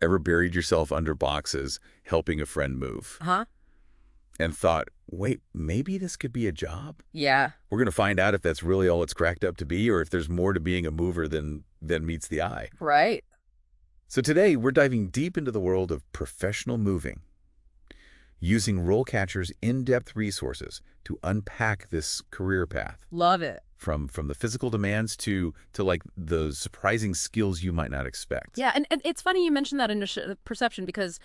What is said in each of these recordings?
Ever buried yourself under boxes helping a friend move Huh? and thought, wait, maybe this could be a job? Yeah. We're going to find out if that's really all it's cracked up to be or if there's more to being a mover than meets the eye. Right. So today, we're diving deep into the world of professional moving, using RoleCatcher's in-depth resources to unpack this career path, Love it. from the physical demands to like the surprising skills you might not expect. Yeah, and it's funny you mentioned that initial perception because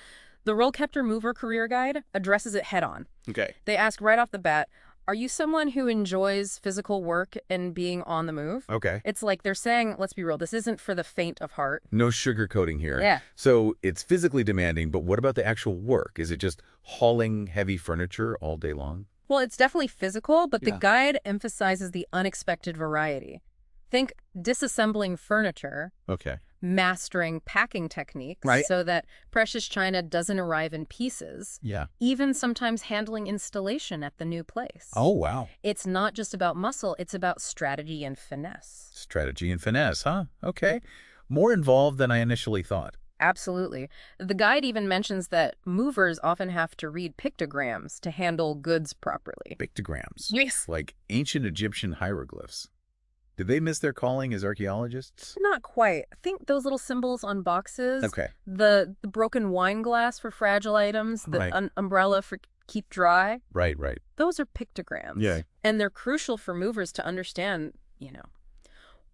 the RoleCatcher Career Guide addresses it head on. Okay. They ask right off the bat, are you someone who enjoys physical work and being on the move? Okay. It's like they're saying, let's be real, this isn't for the faint of heart. No sugarcoating here. Yeah. So it's physically demanding, but what about the actual work? Is it just hauling heavy furniture all day long? Well, it's definitely physical, but the Yeah. guide emphasizes the unexpected variety. Think disassembling furniture, Okay. mastering packing techniques Right. so that precious china doesn't arrive in pieces, Yeah. even sometimes handling installation at the new place. Oh, wow. It's not just about muscle, it's about strategy and finesse. Strategy and finesse, huh? Okay. More involved than I initially thought. Absolutely. The guide even mentions that movers often have to read pictograms to handle goods properly. Pictograms. Yes. Like ancient Egyptian hieroglyphs. Did they miss their calling as archaeologists? Not quite. Think those little symbols on boxes. Okay. The broken wine glass for fragile items, the Right. umbrella for keep dry. Right, right. Those are pictograms. Yeah. And they're crucial for movers to understand,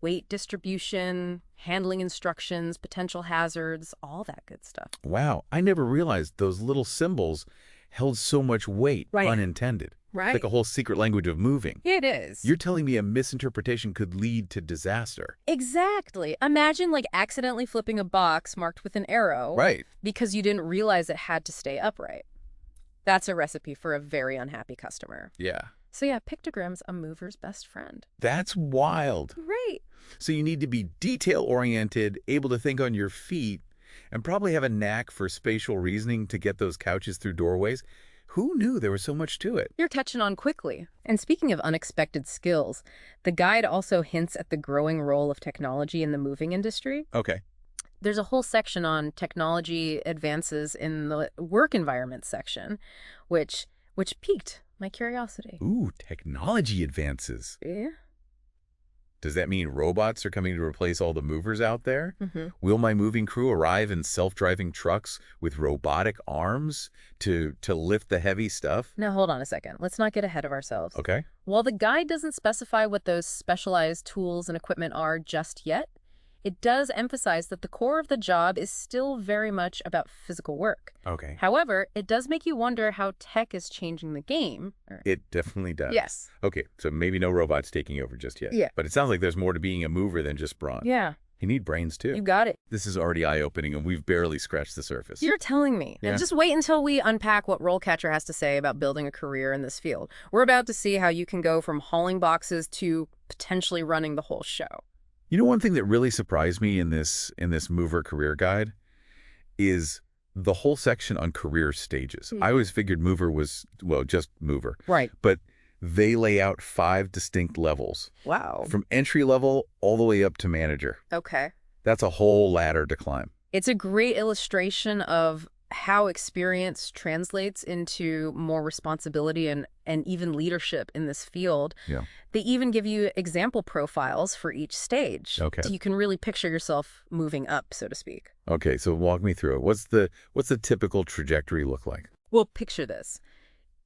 weight distribution, handling instructions, potential hazards, all that good stuff. Wow. I never realized those little symbols held so much weight, Right. unintended. Right. Like a whole secret language of moving. It is. You're telling me a misinterpretation could lead to disaster. Exactly. Imagine accidentally flipping a box marked with an arrow. Right. Because you didn't realize it had to stay upright. That's a recipe for a very unhappy customer. Yeah. So yeah, pictograms, a mover's best friend. That's wild. Right. So you need to be detail-oriented, able to think on your feet, and probably have a knack for spatial reasoning to get those couches through doorways. Who knew there was so much to it? You're catching on quickly. And speaking of unexpected skills, the guide also hints at the growing role of technology in the moving industry. Okay. There's a whole section on technology advances in the work environment section, which piqued my curiosity. Ooh, technology advances. Yeah. Does that mean robots are coming to replace all the movers out there? Mm-hmm. Will my moving crew arrive in self-driving trucks with robotic arms to lift the heavy stuff? Now, hold on a second. Let's not get ahead of ourselves. Okay. While the guide doesn't specify what those specialized tools and equipment are just yet, it does emphasize that the core of the job is still very much about physical work. Okay. However, it does make you wonder how tech is changing the game. It definitely does. Yes. Okay, so maybe no robots taking over just yet. Yeah. But it sounds like there's more to being a mover than just brawn. Yeah, You need brains, too. you got it. This is already eye-opening, and we've barely scratched the surface. You're telling me. Yeah. And just wait until we unpack what RoleCatcher has to say about building a career in this field. We're about to see how you can go from hauling boxes to potentially running the whole show. You know, one thing that really surprised me in this mover career guide is the whole section on career stages. I always figured mover was, well, just mover. Right. But they lay out 5 distinct levels, Wow. from entry level all the way up to manager. Okay. That's a whole ladder to climb. It's a great illustration of how experience translates into more responsibility and even leadership in this field. Yeah. They even give you example profiles for each stage. Okay. So you can really picture yourself moving up, so to speak. Okay, so walk me through it. What's the typical trajectory look like? Well, picture this.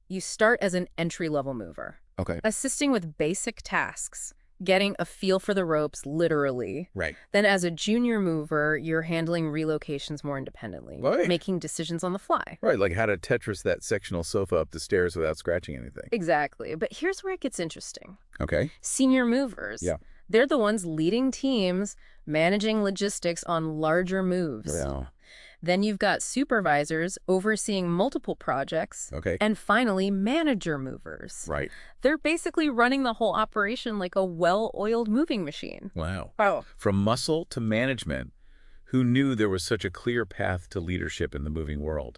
You start as an entry-level mover, Okay. assisting with basic tasks, getting a feel for the ropes, literally. Right. Then as a junior mover, you're handling relocations more independently, Right. making decisions on the fly. Right, like how to Tetris that sectional sofa up the stairs without scratching anything. Exactly. But here's where it gets interesting. Okay. Senior movers. Yeah. They're the ones leading teams, managing logistics on larger moves. Yeah. Then you've got supervisors overseeing multiple projects. Okay. And finally, manager movers. Right. They're basically running the whole operation like a well-oiled moving machine. Wow. Oh. From muscle to management, who knew there was such a clear path to leadership in the moving world?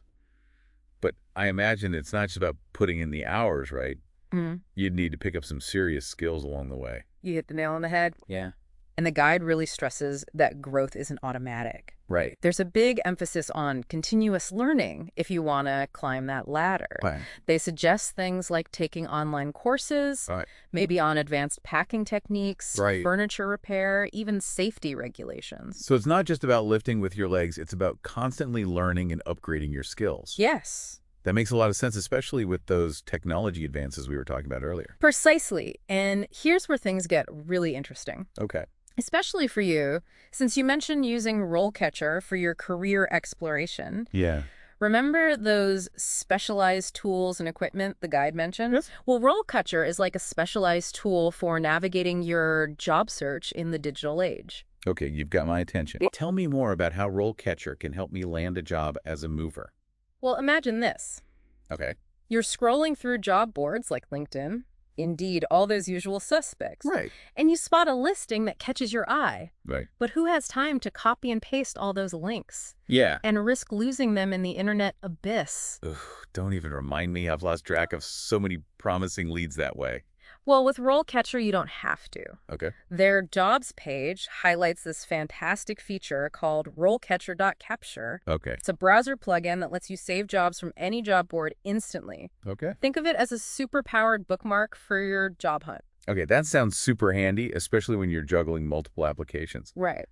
But I imagine it's not just about putting in the hours, right? Mm. You'd need to pick up some serious skills along the way. You hit the nail on the head. Yeah. And the guide really stresses that growth isn't automatic. Right. There's a big emphasis on continuous learning if you want to climb that ladder. Right. They suggest things like taking online courses, Right. maybe on advanced packing techniques, Right. furniture repair, even safety regulations. So it's not just about lifting with your legs, it's about constantly learning and upgrading your skills. Yes. That makes a lot of sense, especially with those technology advances we were talking about earlier. Precisely. And here's where things get really interesting. Okay. Especially for you, since you mentioned using RoleCatcher for your career exploration. Yeah. Remember those specialized tools and equipment the guide mentioned? Yes. Well, RoleCatcher is like a specialized tool for navigating your job search in the digital age. Okay, you've got my attention. Tell me more about how RoleCatcher can help me land a job as a mover. Well, imagine this. Okay. You're scrolling through job boards like LinkedIn, Indeed, all those usual suspects. Right. And you spot a listing that catches your eye. Right. But who has time to copy and paste all those links Yeah. and risk losing them in the internet abyss? Ugh, don't even remind me. I've lost track of so many promising leads that way. Well, with RoleCatcher, you don't have to. Okay. Their jobs page highlights this fantastic feature called RoleCatcher.Capture. Okay. It's a browser plugin that lets you save jobs from any job board instantly. Okay. Think of it as a super-powered bookmark for your job hunt. Okay, that sounds super handy, especially when you're juggling multiple applications. Right.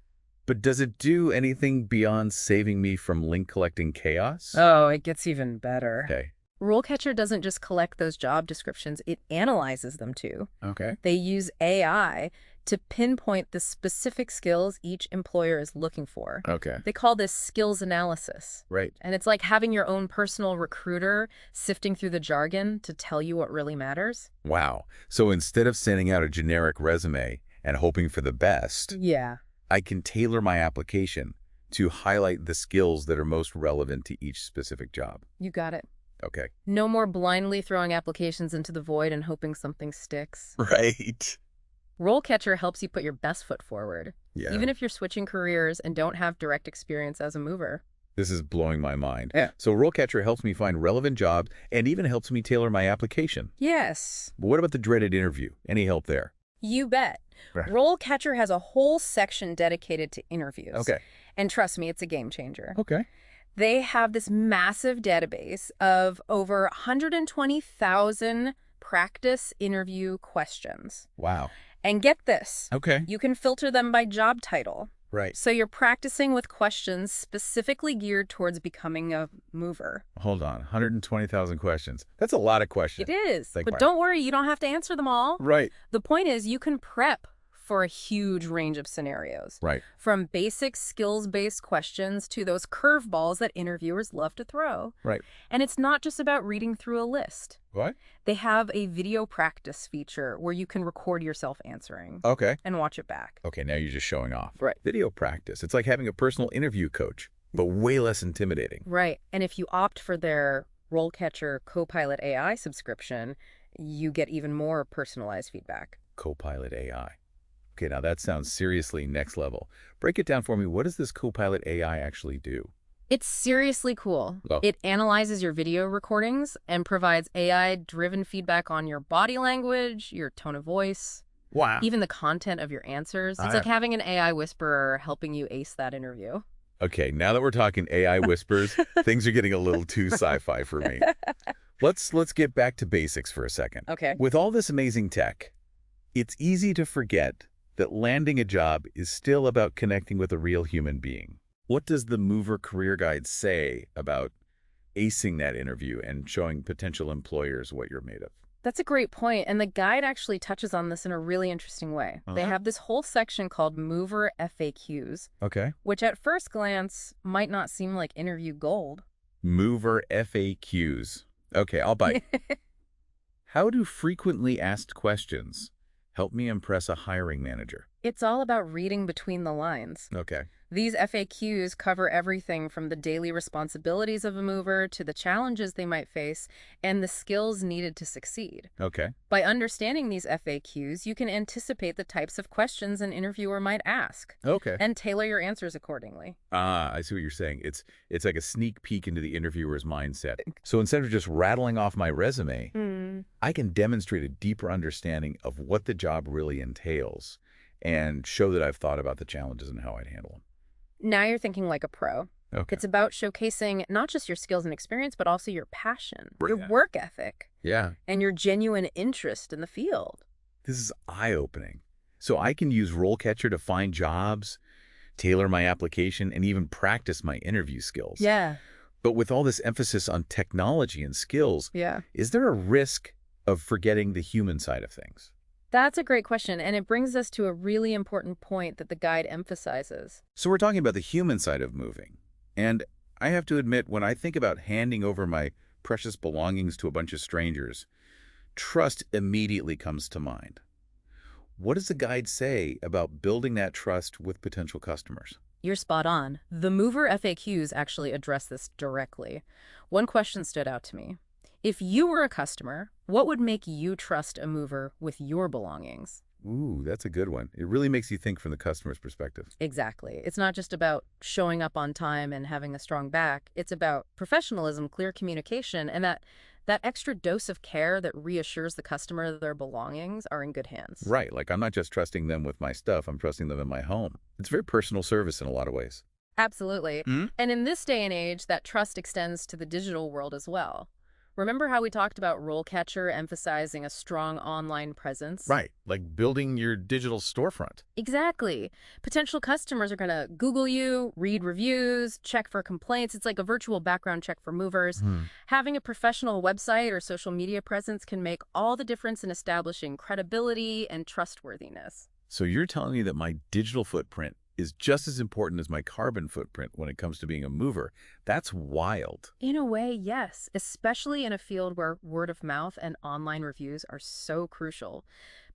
But does it do anything beyond saving me from link collecting chaos? Oh, it gets even better. Okay. RoleCatcher doesn't just collect those job descriptions, it analyzes them too. Okay. They use AI to pinpoint the specific skills each employer is looking for. Okay. They call this skills analysis. Right. And it's like having your own personal recruiter sifting through the jargon to tell you what really matters. Wow. So instead of sending out a generic resume and hoping for the best, Yeah. I can tailor my application to highlight the skills that are most relevant to each specific job. You got it. Okay. No more blindly throwing applications into the void and hoping something sticks. Right. RoleCatcher helps you put your best foot forward, Yeah. even if you're switching careers and don't have direct experience as a mover. This is blowing my mind. Yeah. So RoleCatcher helps me find relevant jobs and even helps me tailor my application. Yes. But what about the dreaded interview? Any help there? You bet. Right. RoleCatcher has a whole section dedicated to interviews. Okay. And trust me, it's a game changer. Okay. They have this massive database of over 120,000 practice interview questions. Wow. And get this, Okay. you can filter them by job title. Right. So you're practicing with questions specifically geared towards becoming a mover. Hold on. 120,000 questions. That's a lot of questions. It is. Like, But wow. don't worry, you don't have to answer them all. Right. The point is you can prep for a huge range of scenarios. Right. From basic skills-based questions to those curveballs that interviewers love to throw. Right. And it's not just about reading through a list. What? They have a video practice feature where you can record yourself answering Okay. and watch it back. Okay, now you're just showing off. Right. Video practice. It's like having a personal interview coach, but way less intimidating. Right. And if you opt for their RoleCatcher Copilot AI subscription, you get even more personalized feedback. Copilot AI. Okay, now that sounds seriously next level. Break it down for me. What does this Copilot AI actually do? It's seriously cool. Oh. It analyzes your video recordings and provides AI-driven feedback on your body language, your tone of voice, Wow. even the content of your answers. It's Ah. like having an AI whisperer helping you ace that interview. Okay, now that we're talking AI whispers, things are getting a little too sci-fi for me. Let's get back to basics for a second. Okay. With all this amazing tech, it's easy to forget that landing a job is still about connecting with a real human being. What does the Mover Career Guide say about acing that interview and showing potential employers what you're made of? That's a great point, and the guide actually touches on this in a really interesting way. They Uh-huh. have this whole section called Mover FAQs, Okay. which at first glance might not seem like interview gold. Mover FAQs. Okay, I'll bite. How do frequently asked questions help me impress a hiring manager? It's all about reading between the lines. Okay. These FAQs cover everything from the daily responsibilities of a mover to the challenges they might face and the skills needed to succeed. Okay. By understanding these FAQs, you can anticipate the types of questions an interviewer might ask Okay. and tailor your answers accordingly. Ah, I see what you're saying. It's like a sneak peek into the interviewer's mindset. So instead of just rattling off my resume, I can demonstrate a deeper understanding of what the job really entails and show that I've thought about the challenges and how I'd handle them. Now you're thinking like a pro. Okay. It's about showcasing not just your skills and experience, but also your passion, your Yeah. work ethic, Yeah. and your genuine interest in the field. This is eye-opening. So I can use RoleCatcher to find jobs, tailor my application, and even practice my interview skills. Yeah. But with all this emphasis on technology and skills, Yeah. is there a risk of forgetting the human side of things? That's a great question, and it brings us to a really important point that the guide emphasizes. So we're talking about the human side of moving. And I have to admit, when I think about handing over my precious belongings to a bunch of strangers, trust immediately comes to mind. What does the guide say about building that trust with potential customers? You're spot on. The Mover FAQs actually address this directly. One question stood out to me. If you were a customer, what would make you trust a mover with your belongings? Ooh, that's a good one. It really makes you think from the customer's perspective. Exactly. It's not just about showing up on time and having a strong back. It's about professionalism, clear communication, and that extra dose of care that reassures the customer that their belongings are in good hands. Right, like I'm not just trusting them with my stuff, I'm trusting them in my home. It's very personal service in a lot of ways. Absolutely. And in this day and age, that trust extends to the digital world as well. Remember how we talked about RoleCatcher emphasizing a strong online presence? Right, like building your digital storefront. Exactly. Potential customers are going to Google you, read reviews, check for complaints. It's like a virtual background check for movers. Having a professional website or social media presence can make all the difference in establishing credibility and trustworthiness. So you're telling me that my digital footprint is just as important as my carbon footprint when it comes to being a mover. That's wild. In a way, yes, especially in a field where word of mouth and online reviews are so crucial.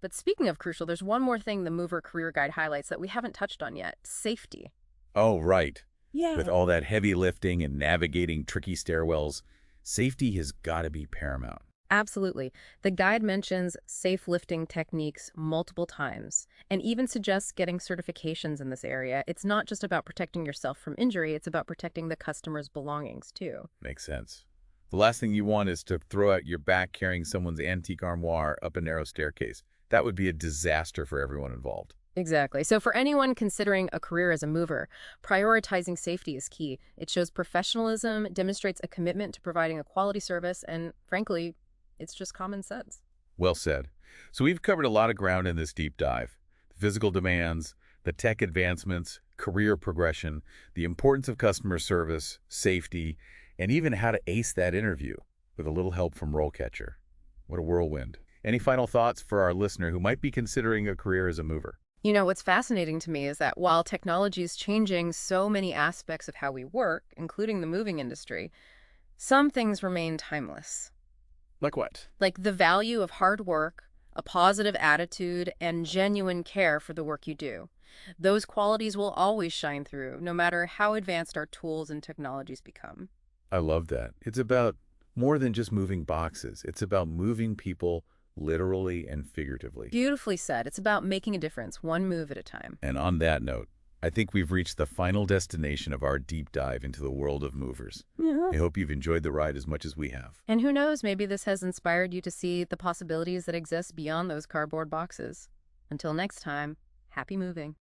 But speaking of crucial, there's one more thing the Mover Career Guide highlights that we haven't touched on yet: safety. Oh, right. Yeah. With all that heavy lifting and navigating tricky stairwells, safety has got to be paramount. Absolutely. The guide mentions safe lifting techniques multiple times and even suggests getting certifications in this area. It's not just about protecting yourself from injury, it's about protecting the customer's belongings too. Makes sense. The last thing you want is to throw out your back carrying someone's antique armoire up a narrow staircase. That would be a disaster for everyone involved. Exactly. So for anyone considering a career as a mover, prioritizing safety is key. It shows professionalism, demonstrates a commitment to providing a quality service, and frankly, it's just common sense. Well said. So we've covered a lot of ground in this deep dive. The physical demands, the tech advancements, career progression, the importance of customer service, safety, and even how to ace that interview with a little help from RoleCatcher. What a whirlwind. Any final thoughts for our listener who might be considering a career as a mover? You know, what's fascinating to me is that while technology is changing so many aspects of how we work, including the moving industry, some things remain timeless. Like what? Like the value of hard work, a positive attitude, and genuine care for the work you do. Those qualities will always shine through, no matter how advanced our tools and technologies become. I love that. It's about more than just moving boxes. It's about moving people literally and figuratively. Beautifully said. It's about making a difference, one move at a time. And on that note, I think we've reached the final destination of our deep dive into the world of movers. Yeah. I hope you've enjoyed the ride as much as we have. And who knows, maybe this has inspired you to see the possibilities that exist beyond those cardboard boxes. Until next time, happy moving.